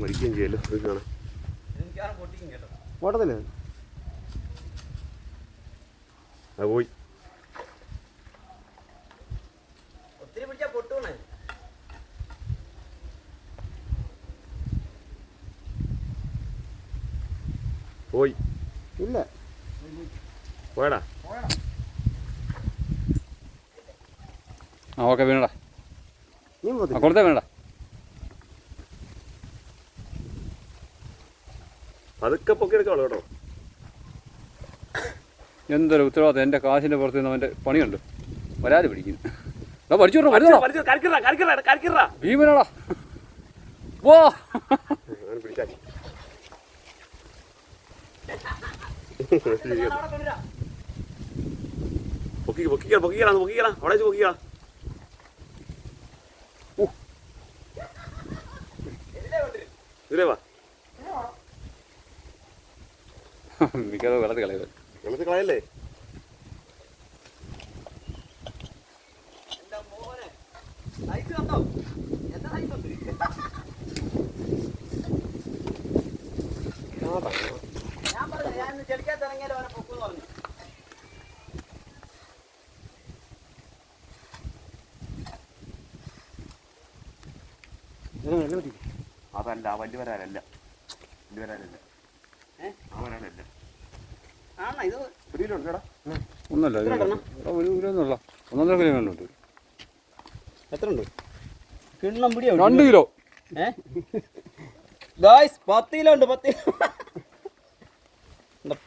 മരിക്കുകയും ചെയ്യല്ലോ ഇത് കാണാം. ഓട്ടത്തില്ല അത് പോയി. പോയി ഇല്ല പോയടാ. ആ ഓക്കെ വീണടാ, കൊടുത്തേ വേണ്ട. അതൊക്കെ പൊക്കി എടുക്കാളൂ കേട്ടോ. എന്തൊരു ഉത്തരവാദിത്തം, എൻ്റെ കാശിൻ്റെ പുറത്ത് നിന്ന് അവൻ്റെ പണിയുണ്ട്. വരാതെ പിടിക്കുന്നു. പഠിച്ചോടാ ഭീമനാടാ. പോ പിടിച്ചാൽ പൊക്കിക്കണം അവിടെ വെച്ച് പൊക്കിക്കണം. ഇതിലേ വാ, മിക്കതും വെള്ളത്തിൽ കളയുന്നത്. വെള്ളത്തിൽ കളയല്ലേ. അതല്ല വലിയ വരാനല്ല, വലിയ വരാനല്ല, ആ വരാനല്ല. ഒന്നല്ല, ഒരു കിലോന്നുള്ള 1.5 കിലോ വേണ്ടുണ്ട്. എത്ര ഉണ്ട്? കിണ്ണം പിടിയോ? 2 കിലോ. 10 കിലോ ഉണ്ട്. 10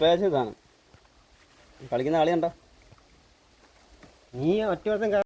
പേശ ഇതാണ് കളിക്കുന്ന കളി കണ്ടോ നീ ഒറ്റ